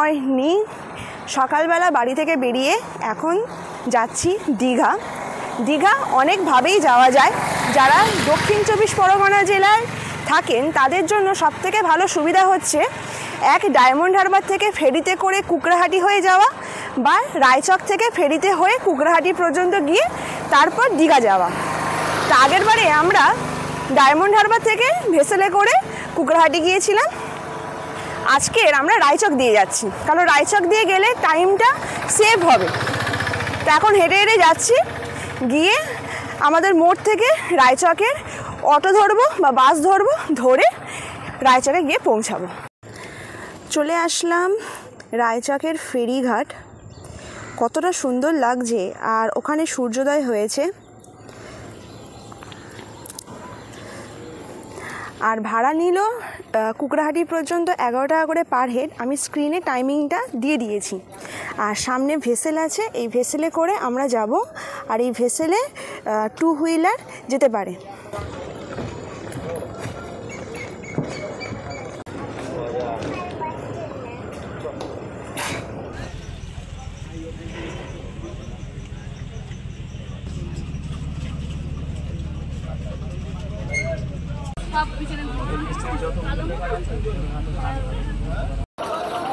Morning. সকালবেলা বাড়ি থেকে বেরিয়ে এখন যাচ্ছি দীঘা। দীঘা অনেকভাবেই যাওয়া যায়। যারা দক্ষিণ 24 পরগনা জেলায় থাকেন তাদের জন্য সবথেকে ভালো সুবিধা হচ্ছে এক ডায়মন্ড হারবার থেকে ফেরিতে করে কুকড়াহাটি হয়ে যাওয়া, বা রায়চক থেকে ফেরিতে হয়ে কুকড়াহাটি পর্যন্ত গিয়ে তারপর দীঘা যাওয়া। তা আগের বারে আমরা ডায়মন্ড হারবার থেকে ভেসেলে করে কুকড়াহাটি গিয়েছিলাম। আজকের আমরা রায়চক দিয়ে যাচ্ছি, কারণ রায়চক দিয়ে গেলে টাইমটা সেভ হবে। তো এখন হেঁটে হেঁটে যাচ্ছি, গিয়ে আমাদের মোড় থেকে রায়চকের অটো ধরবো বা বাস ধরবো, ধরে রায়চকে গিয়ে পৌঁছাবো। চলে আসলাম রায়চকের ফেরিঘাট। কতটা সুন্দর লাগছে, আর ওখানে সূর্যোদয় হয়েছে। আর ভাড়া নিল কুকড়াহাটি পর্যন্ত 11 টাকা করে পার হেড। আমি স্ক্রিনে টাইমিংটা দিয়ে দিয়েছি। আর সামনে ভেসেল আছে, এই ভেসেলে করে আমরা যাব। আর এই ভেসেলে 2 হুইলার যেতে পারে।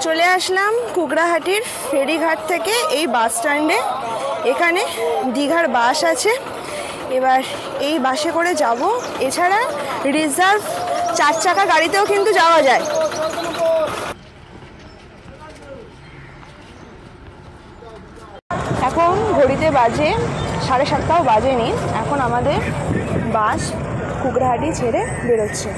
চলে আসলাম কুকড়াহাটির ফেরিঘাট থেকে এই বাস স্ট্যান্ডে। এখানে দীঘার বাস আছে, এবার এই বাসে করে যাব। এছাড়া রিজার্ভ 4 চাকা গাড়িতেও কিন্তু যাওয়া যায়। এখন ঘড়িতে বাজে 7:30টাও বাজেনি। এখন আমাদের বাস কুকড়াহাটি ছেড়ে বেরোচ্ছে।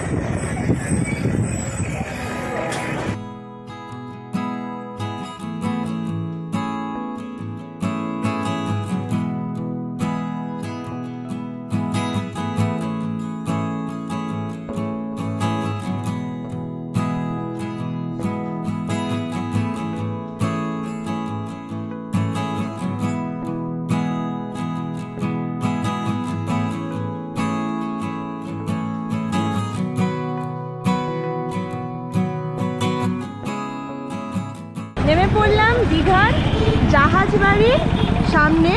নেমে পড়লাম দীঘার জাহাজবাড়ির সামনে।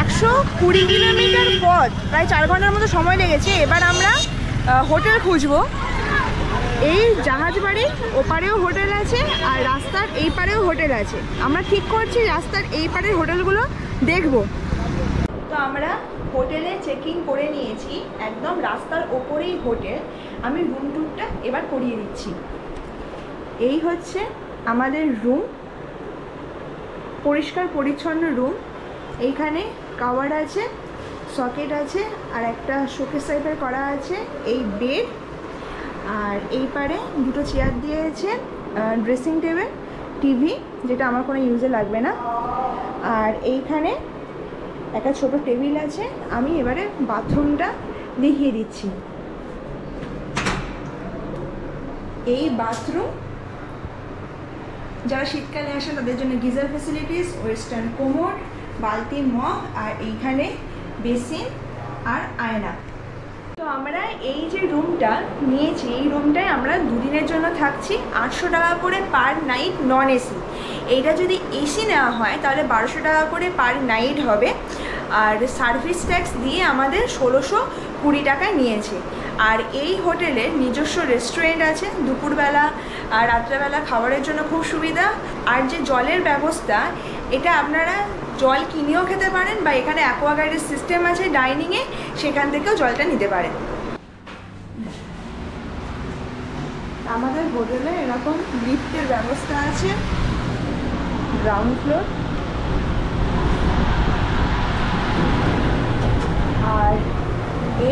120 কিলোমিটার পথ, প্রায় 4 ঘন্টার মতো সময় লেগেছে। এবার আমরা হোটেল খুঁজবো। এই জাহাজবাড়ির ওপারেও হোটেল আছে, আর রাস্তার এই পারেও হোটেল আছে। আমরা ঠিক করছি রাস্তার এই পারের হোটেলগুলো দেখব। তো আমরা হোটেলে চেকিং করে নিয়েছি, একদম রাস্তার ওপরেই হোটেল। আমি রুম টুরটা এবার করিয়ে দিচ্ছি। এই হচ্ছে আমাদের রুম, পরিষ্কার পরিচ্ছন্ন রুম। এইখানে কাভার আছে, সকেট আছে, আর একটা শোকেস টাইপের করা আছে। এই বেড, আর এই পারে 2টো চেয়ার দিয়েছে, ড্রেসিং টেবিল, টিভি, যেটা আমার কোনো ইউজে লাগবে না। আর এইখানে একটা ছোট টেবিল আছে। আমি এবারে বাথরুমটা দেখিয়ে দিচ্ছি। এই বাথরুম, যারা শীতকালে আসে তাদের জন্য গিজার ফ্যাসিলিটিস, ওয়েস্টার্ন কোমোড, বালতি, মগ, আর এইখানে বেসিন আর আয়না। তো আমরা এই যে রুমটা নিয়েছি, এই রুমটায় আমরা 2 দিনের জন্য থাকছি। 800 টাকা করে পার নাইট নন এসি। এইটা যদি এসি নেওয়া হয় তাহলে 1200 টাকা করে পার নাইট হবে। আর সার্ভিস ট্যাক্স দিয়ে আমাদের 1620 টাকায় নিয়েছে। আর এই হোটেলের নিজস্ব রেস্টুরেন্ট আছে, দুপুরবেলা আর রাত্রেবেলা খাবারের জন্য খুব সুবিধা। আর যে জলের ব্যবস্থা, এটা আপনারা জল কিনেও খেতে পারেন, বা এখানে অ্যাকোয়াগার্ডের সিস্টেম আছে ডাইনিংয়ে, সেখান থেকেও জলটা নিতে পারেন। আমাদের হোটেলে এরকম লিফটের ব্যবস্থা আছে, গ্রাউন্ড ফ্লোর। আর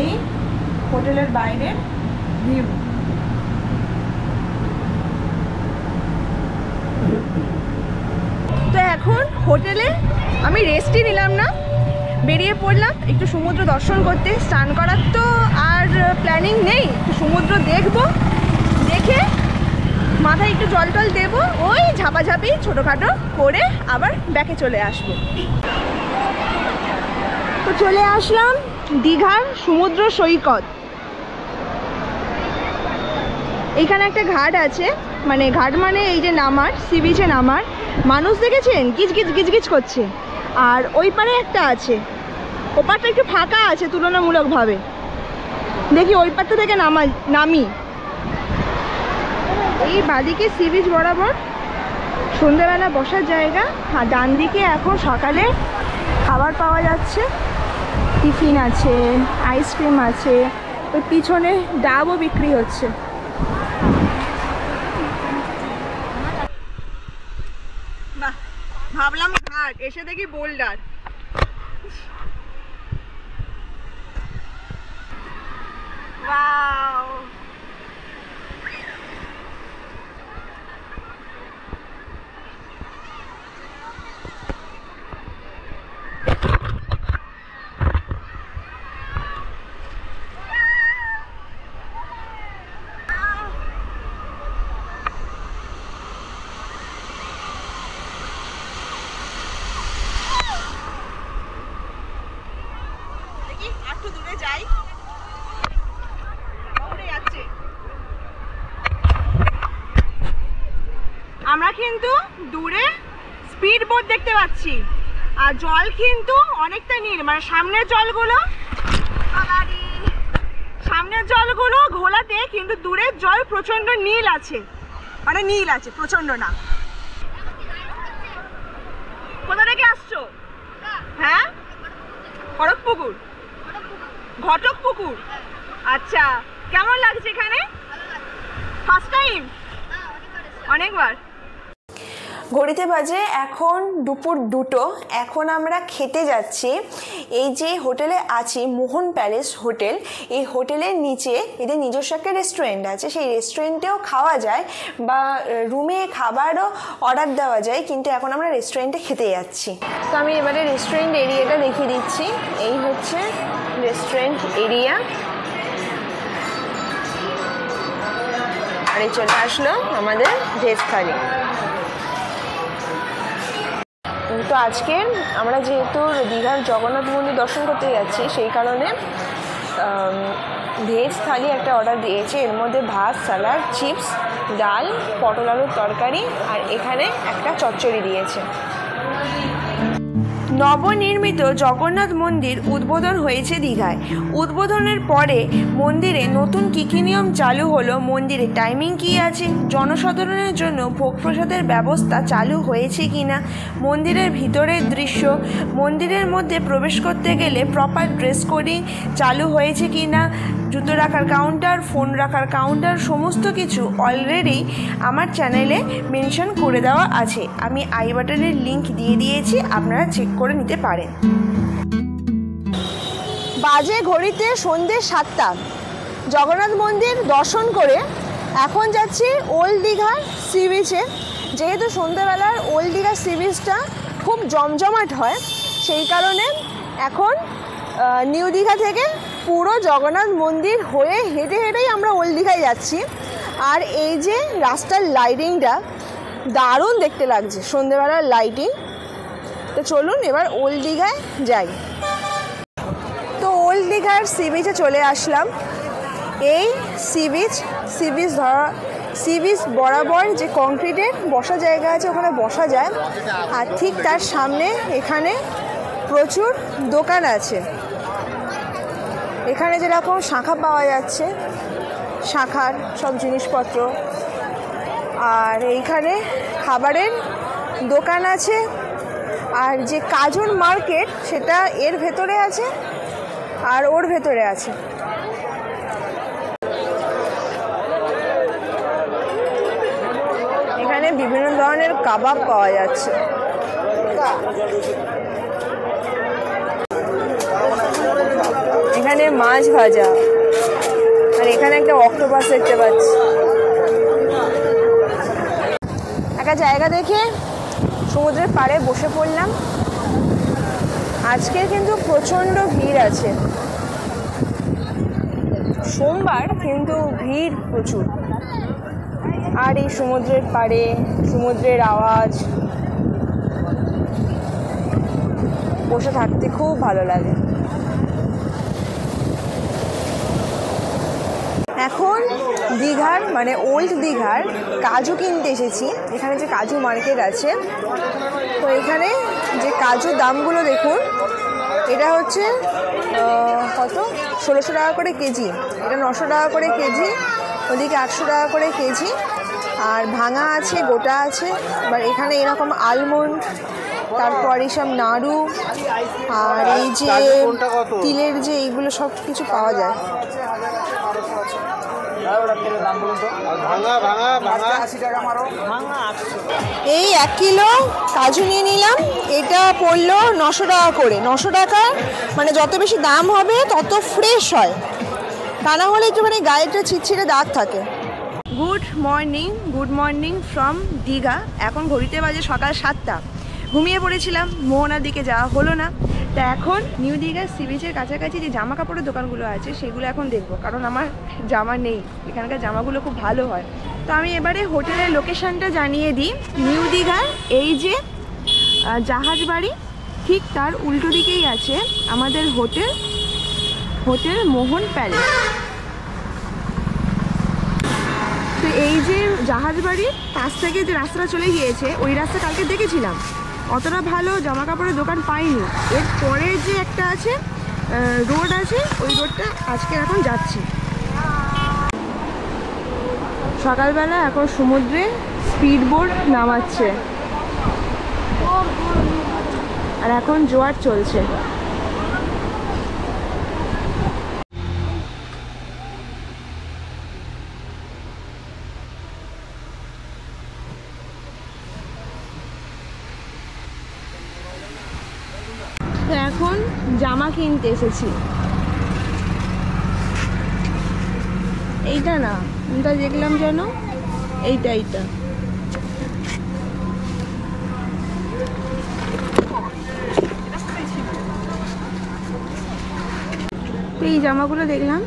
এই হোটেলের বাইরের ভিউ। তো এখন হোটেলে আমি রেস্টই নিলাম না, বেরিয়ে পড়লাম একটু সমুদ্র দর্শন করতে। স্নান করার তো আর প্ল্যানিং নেই, একটু সমুদ্র দেখবো, দেখে মাথায় একটু জল টল দেবো, ওই ঝাপাঝাপি ছোটোখাটো করে আবার ব্যাকে চলে আসবো। তো চলে আসলাম দীঘার সমুদ্র সৈকত। এইখানে একটা ঘাট আছে, মানে ঘাট মানে এই যে নামার, সি বিচে নামার। মানুষ দেখেছেন গিজ গিজ গিজ গিজ করছে। আর ওই পারে একটা আছে, ওপারটা একটু ফাঁকা আছে তুলনামূলকভাবে। দেখি ওই পারটা থেকে নামি। এই বাদিকে সি বিচ বরাবর সন্ধ্যেবেলা বসার জায়গা। আর ডান দিকে এখন সকালে খাবার পাওয়া যাচ্ছে, টিফিন আছে, আইসক্রিম আছে। ওই পিছনে ডাবও বিক্রি হচ্ছে। বাহ, ভাবলাম ঘাট, এসে দেখি বোল্ডার। ওয়াও, একটু দূরে যাই। আমরা কিন্তু দূরে স্পিড বোট দেখতে পাচ্ছি। আর জল কিন্তু অনেকটা নীল, মানে সামনের জলগুলো ঘোলাটে, কিন্তু দূরের জল প্রচন্ড নীল আছে। মানে নীল আছে, প্রচন্ড না। কোথা থেকে আসছো? হ্যাঁ, খড়গপুকুর, ঘটকপুকুর। আচ্ছা, কেমন লাগছে এখানে? First time? অনেকবার। ঘড়িতে বাজে এখন দুপুর 2টো। এখন আমরা খেতে যাচ্ছি। এই যে হোটেলে আছি, মোহন প্যালেস হোটেল, এই হোটেলের নিচে এদের নিজস্ব একটা রেস্টুরেন্ট আছে। সেই রেস্টুরেন্টেও খাওয়া যায় বা রুমে খাবারও অর্ডার দেওয়া যায়, কিন্তু এখন আমরা রেস্টুরেন্টে খেতে যাচ্ছি। তো আমি এবারে রেস্টুরেন্ট এরিয়াটা দেখিয়ে দিচ্ছি। এই হচ্ছে রেস্টুরেন্ট এরিয়া। আর এই চলে আসলো আমাদের ভেজ থালি। তো আজকে আমরা যেহেতু দীঘার জগন্নাথ মন্দির দর্শন করতে যাচ্ছি, সেই কারণে ভেজ থালি একটা অর্ডার দিয়েছি। এর মধ্যে ভাত, স্যালাড, চিপস, ডাল, পটল আলুর তরকারি, আর এখানে একটা চচ্চড়ি দিয়েছে। নবনির্মিত জগন্নাথ মন্দির উদ্বোধন হয়েছে দীঘায়। উদ্বোধনের পরে মন্দিরে নতুন কী কী নিয়ম চালু হলো, মন্দিরে টাইমিং কী আছে, জনসাধারণের জন্য ভোগ প্রসাদের ব্যবস্থা চালু হয়েছে কিনা, মন্দিরের ভিতরের দৃশ্য, মন্দিরের মধ্যে প্রবেশ করতে গেলে প্রপার ড্রেস কোডিং চালু হয়েছে কিনা, জুতো রাখার কাউন্টার, ফোন রাখার কাউন্টার, সমস্ত কিছু অলরেডি আমার চ্যানেলে মেনশন করে দেওয়া আছে। আমি আই বাটনের লিঙ্ক দিয়ে দিয়েছি, আপনারা চেক করে নিতে পারেন। বাজে ঘড়িতে সন্ধ্যে 7টা। জগন্নাথ মন্দির দর্শন করে এখন যাচ্ছি ওল্ড দীঘার সি বিচে। যেহেতু সন্ধ্যেবেলার ওল্ড দীঘার সি বিচটা খুব জমজমাট হয়, সেই কারণে এখন নিউ দীঘা থেকে পুরো জগন্নাথ মন্দির হয়ে হেঁটে হেঁটেই আমরা ওল্ড দীঘায় যাচ্ছি। আর এই যে রাস্তার লাইটিংটা দারুণ দেখতে লাগছে, সন্ধ্যেবেলার লাইটিং। তো চলুন এবার ওল্ড দীঘায় যাই। তো ওল্ড দীঘার সি বিচে চলে আসলাম। এই সি বিচ বরাবর যে কংক্রিটের বসা জায়গা আছে, ওখানে বসা যায়। আর ঠিক তার সামনে এখানে প্রচুর দোকান আছে। এখানে যেরকম শাঁখা পাওয়া যাচ্ছে, শাঁখার সব জিনিসপত্র, আর এইখানে খাবারের দোকান আছে। আর যে কাজল মার্কেট, সেটা এর ভেতরে আছে আর ওর ভেতরে আছে। এখানে বিভিন্ন ধরনের কাবাব পাওয়া যাচ্ছে। এখানে মাছ ভাজা, আর এখানে একটা অক্টোপাস দেখতে পাচ্ছি। একটা জায়গা দেখে সমুদ্রের পাড়ে বসে পড়লাম। আজকে কিন্তু প্রচণ্ড ভিড় আছে, সোমবার, কিন্তু ভিড় প্রচুর। আর এই সমুদ্রের পাড়ে সমুদ্রের আওয়াজ, বসে থাকতে খুব ভালো লাগে। এখন দীঘার মানে ওল্ড দীঘার কাজু কিনতে এসেছি। এখানে যে কাজু মার্কেট আছে, তো এখানে যে কাজুর দামগুলো দেখুন। এটা হচ্ছে কত, 1600 টাকা করে কেজি, এটা 900 টাকা করে কেজি, ওদিকে 800 টাকা করে কেজি। আর ভাঙা আছে, গোটা আছে। এবার এখানে এরকম আলমন্ড, তারপর এইসব নাড়ু, আর এই যে তিলের যে এইগুলো সব কিছু পাওয়া যায়। এই 1 কিলো কাজু নিয়ে নিলাম। এটা পড়লো 900 টাকা করে। 900 টাকা মানে যত বেশি দাম হবে তত ফ্রেশ হয়, তা না হলে একটুখানি গায়েটা ছিটছিটে দাগ থাকে। Good morning from Digha. এখন ঘড়িতে বাজে সকাল 7টা। ঘুমিয়ে পড়েছিলাম, মোহনার দিকে যাওয়া হলো না। তা এখন নিউ দীঘার সি বিচের কাছাকাছি যে জামা কাপড়ের দোকানগুলো আছে সেগুলো এখন দেখবো, কারণ আমার জামা নেই। এখানকার জামাগুলো খুব ভালো হয়। তো আমি এবারে হোটেলের লোকেশানটা জানিয়ে দিই। নিউ দীঘার এই যে জাহাজ বাড়ি, ঠিক তার উল্টো দিকেই আছে আমাদের হোটেল মোহন প্যালেস। তো এই যে জাহাজ বাড়ির পাশ থেকে যে রাস্তাটা চলে গিয়েছে, ওই রাস্তা কালকে দেখেছিলাম, অতটা ভালো জামা কাপড়ের দোকান পাইনি। এর পরে যে একটা আছে রোড আছে, ওই রোডটা আজকে এখন যাচ্ছি। সকালবেলা এখন সমুদ্রে স্পিড বোট নামাচ্ছে, আর এখন জোয়ার চলছে। এখন জামা কিনতে এসেছি। এইটা না, কোনটা দেখলাম যেন, এইটা তো এই জামাগুলো দেখলাম।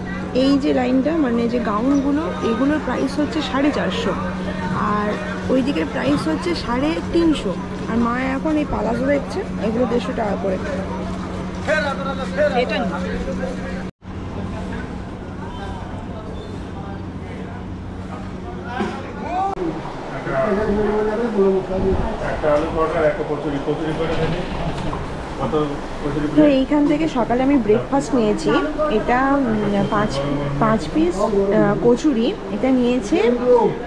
এই যে লাইনটা মানে যে গাউনগুলো, এগুলোর প্রাইস হচ্ছে 450, আর ওই দিকের প্রাইস হচ্ছে 350। আর মা এখন এই পালাজো দেখছে, এগুলো 150 টাকা করে। তো এইখান থেকে সকালে আমি ব্রেকফাস্ট নিয়েছি। এটা 5 পিস কচুরি, এটা নিয়েছে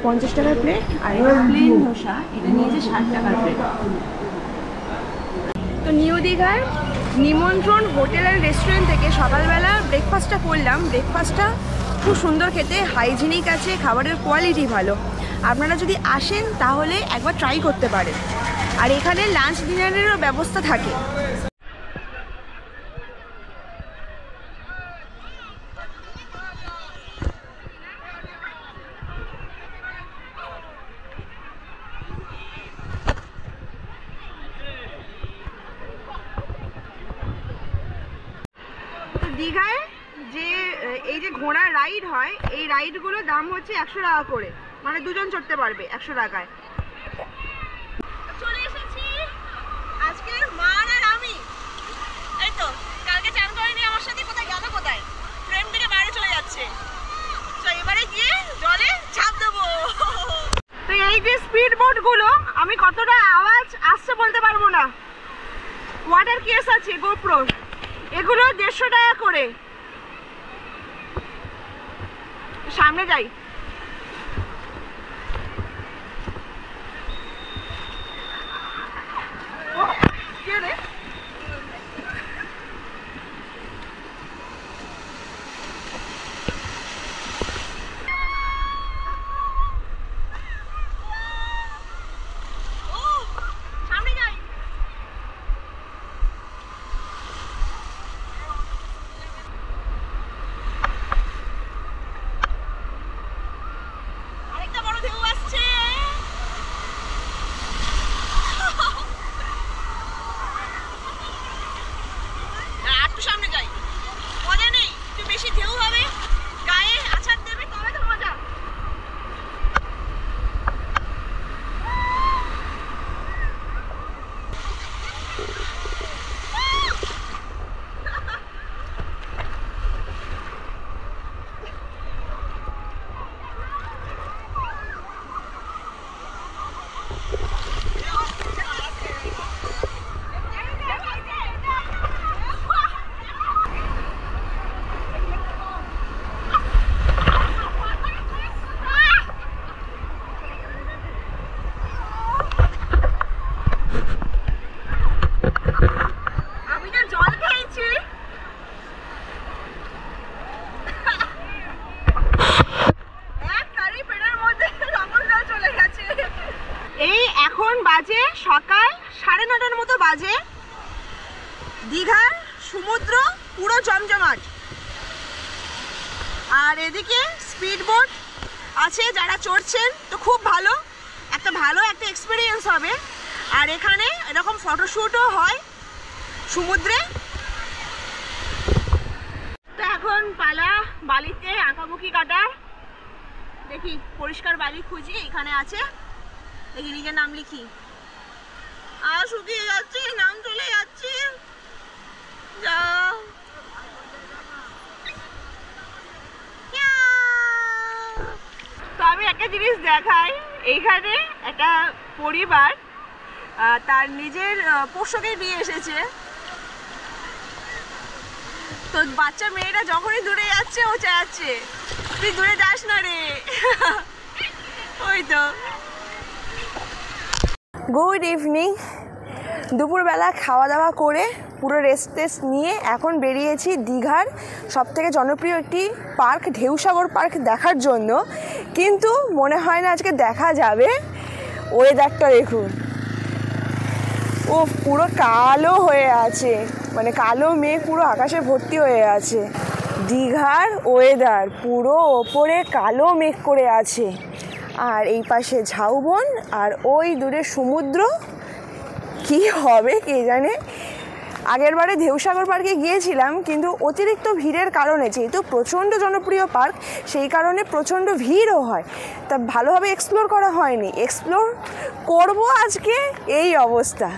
50 টাকার প্লেট। আর এটা প্লেন ধোসা, এটা নিয়েছে 60 টাকার প্লেট। তো নিউ দীঘার নিমন্ত্রণ হোটেল আর রেস্টুরেন্ট থেকে সকালবেলা ব্রেকফাস্টটা করলাম। ব্রেকফাস্টটা খুব সুন্দর খেতে, হাইজিনিক আছে, খাবারের কোয়ালিটি ভালো। আপনারা যদি আসেন তাহলে একবার ট্রাই করতে পারেন। আর এখানে লাঞ্চ ডিনারেরও ব্যবস্থা থাকে। দীঘায় যে এই যে ঘোড়া রাইড হয়, এই রাইডগুলোর দাম হচ্ছে 100 টাকা করে, মানে দুজন চড়তে পারবে 100 টাকায়। চলে এসেছি আজকে মা আর আমি। এই তো কালকে চান করেনি আমার সাথে, কোথায় গেল, কোথায় ট্রেন থেকে বাইরে চলে যাচ্ছে। তো এবারে গিয়ে জলে ঝাঁপ দেবো। তো এই যে স্পিড বোটগুলো, আমি কতটা আওয়াজ আসছে বলতে পারবো না। ওয়াটার কেস আছে গোপ্রো, এগুলো 150 টাকা করে। সামনে যাই। 9:30 মতো বাজে। দীঘার সমুদ্র পুরো জমজমাট, আর এদিকে স্পিড বোট আছে, যারা চড়ছেন তো খুব ভালো একটা এক্সপিরিয়েন্স হবে। আর এখানে এরকম ফটোশ্যুটও হয় সমুদ্রে। তো এখন পালা বালিতে আঁকাবুকি কাটার। দেখি পরিষ্কার বালি খুঁজি, এখানে আছে, দেখি নিজের নাম লিখি। আর শুকিয়ে যাচ্ছে, নাম চলে যাচ্ছে। তো আমি একটা জিনিস দেখাই, এইখানে একটা পরিবার তার নিজের পোষ্যকে নিয়ে এসেছে। তো বাচ্চা মেয়েরা যখনই দূরে যাচ্ছে ও চাচ্ছে তুই দূরে যাস না রে। ওই তো গুড ইভিনিং। দুপুরবেলা খাওয়া দাওয়া করে পুরো রেস্ট নিয়ে এখন বেরিয়েছি দীঘার সবথেকে জনপ্রিয় একটি পার্ক ঢেউসাগর পার্ক দেখার জন্য। কিন্তু মনে হয় না আজকে দেখা যাবে। ওয়েদারটা দেখুন, ও পুরো কালো হয়ে আছে, মানে কালো মেঘ পুরো আকাশে ভর্তি হয়ে আছে। দীঘার ওয়েদার পুরো ওপরে কালো মেঘ করে আছে, আর এই পাশে ঝাউবন, আর ওই দূরে সমুদ্র। কি হবে কে জানে। আগের বারে ঢেউসাগর পার্কে গিয়েছিলাম, কিন্তু অতিরিক্ত ভিড়ের কারণে, যেহেতু প্রচণ্ড জনপ্রিয় পার্ক সেই কারণে প্রচণ্ড ভিড়ও হয়, তা ভালোভাবে এক্সপ্লোর করা হয়নি। এক্সপ্লোর করব আজকে, এই অবস্থা।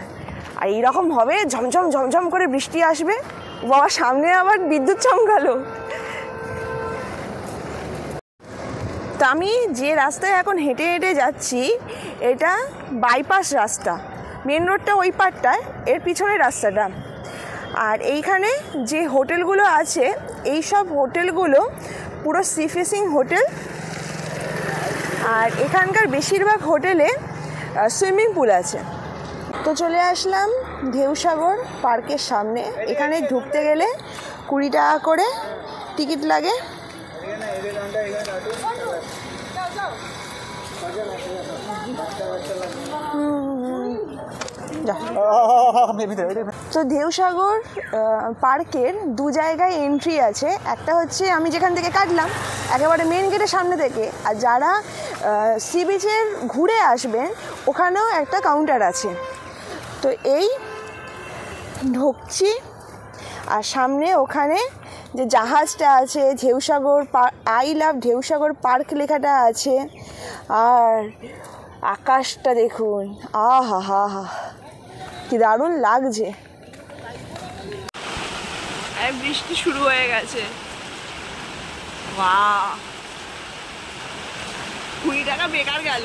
আর এইরকম হবে, ঝমঝম ঝমঝম করে বৃষ্টি আসবে। বাবা, সামনে আবার বিদ্যুৎ চমকালো। তা আমি যে রাস্তায় এখন হেঁটে হেঁটে যাচ্ছি, এটা বাইপাস রাস্তা। মেন রোডটা ওই পারটায়, এর পিছনের রাস্তাটা। আর এইখানে যে হোটেলগুলো আছে, এই সব হোটেলগুলো পুরো সি ফেসিং হোটেল। আর এখানকার বেশিরভাগ হোটেলে সুইমিং পুল আছে। তো চলে আসলাম ঢেউসাগর পার্কের সামনে। এখানে ঢুকতে গেলে 20 টাকা করে টিকিট লাগে। তো ঢেউসাগর পার্কের 2 জায়গায় এন্ট্রি আছে। একটা হচ্ছে আমি যেখান থেকে কাটলাম একেবারে মেন গেটের সামনে থেকে, আর যারা সি বিচের ঘুরে আসবেন ওখানেও একটা কাউন্টার আছে। তো এই ঢুকছি, আর সামনে ওখানে যে জাহাজটা আছে, ঢেউসাগর আই লাভ ঢেউসাগর পার্ক লেখাটা আছে। আর আকাশটা দেখুন, আহা হা হা, কি দারুণ লাগছে। বৃষ্টি শুরু হয়ে গেছে। বাহ, 20 টাকা বেকার গেল।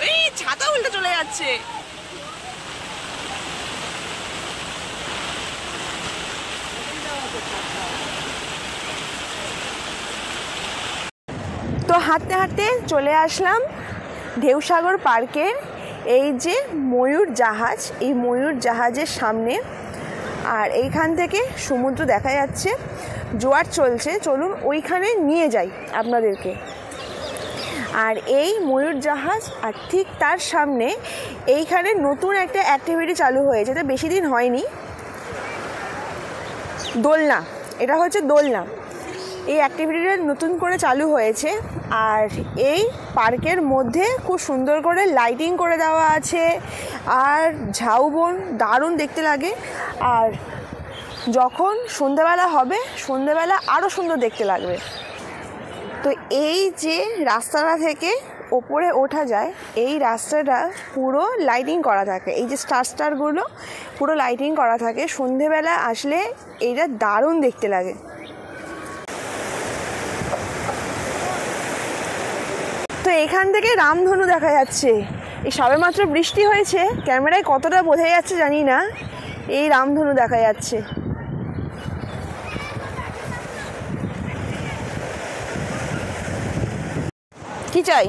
ওই ছাতা উল্টে চলে যাচ্ছে। তো হাঁটতে হাঁটতে চলে আসলাম ঢেউসাগর পার্কের এই যে ময়ূর জাহাজ, এই ময়ূর জাহাজের সামনে। আর এইখান থেকে সমুদ্র দেখা যাচ্ছে, জোয়ার চলছে। চলুন ওইখানে নিয়ে যাই আপনাদেরকে। আর এই ময়ূর জাহাজ, আর ঠিক তার সামনে এইখানে নতুন একটা অ্যাক্টিভিটি চালু হয়েছে, এটা বেশি দিন হয়নি। দোলনা, এটা হচ্ছে দোলনা। এই অ্যাক্টিভিটিটা নতুন করে চালু হয়েছে। আর এই পার্কের মধ্যে খুব সুন্দর করে লাইটিং করে দেওয়া আছে, আর ঝাউবন দারুণ দেখতে লাগে। আর যখন সন্ধেবেলা হবে, সন্ধেবেলা আরও সুন্দর দেখতে লাগবে। তো এই যে রাস্তাটা থেকে ওপরে ওঠা যায়, এই রাস্তাটা পুরো লাইটিং করা থাকে। এই যে স্টারগুলো পুরো লাইটিং করা থাকে। সন্ধেবেলা আসলে এইটা দারুণ দেখতে লাগে। তো এখান থেকে রামধনু দেখা যাচ্ছে। এই সবেমাত্র বৃষ্টি হয়েছে, ক্যামেরায় কতটা বোঝা যাচ্ছে জানি না, এই রামধনু দেখা যাচ্ছে। কি চাই?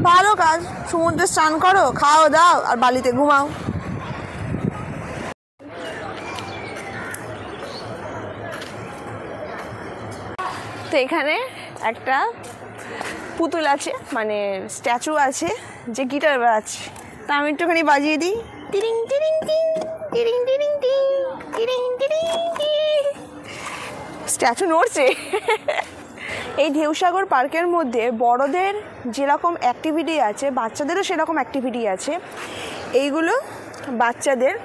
ভালো কাজ, সমুদ্রে স্নান করো, খাও দাও, আর বালিতে ঘুমাও। তো এখানে একটা পুতুল আছে, মানে স্ট্যাচু আছে যে গিটার বাজাচ্ছে। তা আমি একটুখানি বাজিয়ে দিই, টিরিং টিরিং টিং, টিরিং টিরিং টিং, টিরিং টিরিং টিং। স্ট্যাচু নড়ছে। এই ঢেউসাগর পার্কের মধ্যে বড়দের যেরকম অ্যাক্টিভিটি আছে, বাচ্চাদেরও সেরকম অ্যাক্টিভিটি আছে। এইগুলো বাচ্চাদের,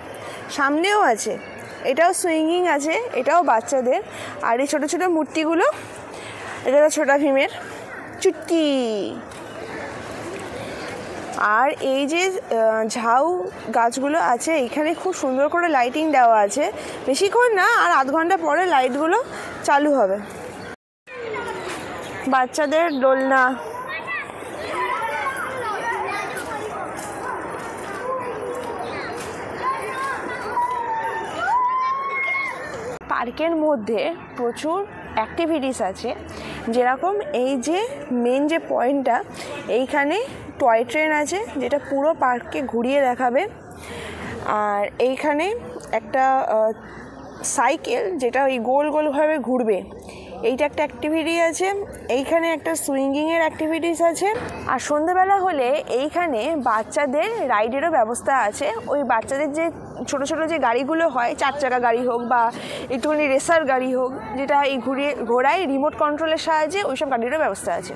সামনেও আছে, এটাও সুইঙ্গিং আছে, এটাও বাচ্চাদের। আর এই ছোটো ছোটো মূর্তিগুলো, এটা ছোটা ভীমের চুটকি। আর এই যে ঝাউ গাছগুলো আছে, এখানে খুব সুন্দর করে লাইটিং দেওয়া আছে। বেশিক্ষণ না, আর আধ ঘন্টা পরে লাইটগুলো চালু হবে। বাচ্চাদের দোলনা, পার্কের মধ্যে প্রচুর অ্যাক্টিভিটিস আছে। যেরকম এই যে মেন যে পয়েন্টটা, এইখানে টয় ট্রেন আছে যেটা পুরো পার্ককে ঘুরিয়ে দেখাবে। আর এইখানে একটা সাইকেল যেটা ওই গোল গোলভাবে ঘুরবে, এইটা একটা অ্যাক্টিভিটি আছে। এইখানে একটা সুইঙ্গিংয়ের অ্যাক্টিভিটিস আছে। আর সন্ধ্যেবেলা হলে এইখানে বাচ্চাদের রাইডেরও ব্যবস্থা আছে। ওই বাচ্চাদের যে ছোটো ছোটো যে গাড়িগুলো হয়, 4 চাকা গাড়ি হোক বা একটুখানি রেসার গাড়ি হোক, যেটা এই ঘোড়ায় রিমোট কন্ট্রোলের সাহায্যে ওইসব গাড়িরও ব্যবস্থা আছে।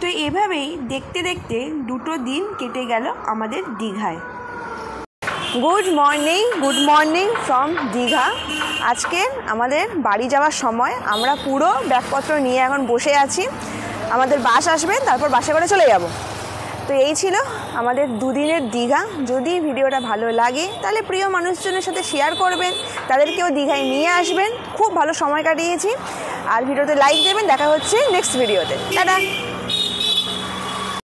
তো এভাবেই দেখতে দেখতে 2টো দিন কেটে গেল আমাদের দীঘায়। Good morning from Digha. আজকে আমাদের বাড়ি যাওয়ার সময়। আমরা পুরো ব্যাগপত্র নিয়ে এখন বসে আছি। আমাদের বাস আসবে, তারপর বাসে করে চলে যাব। তো এই ছিল আমাদের 2 দিনের দীঘা। যদি ভিডিওটা ভালো লাগে তাহলে প্রিয় মানুষজনের সাথে শেয়ার করবেন, তাদেরকেও দীঘায় নিয়ে আসবেন। খুব ভালো সময় কাটিয়েছি। আর ভিডিওতে লাইক দেবেন। দেখা হচ্ছে নেক্সট ভিডিওতে। টাটা।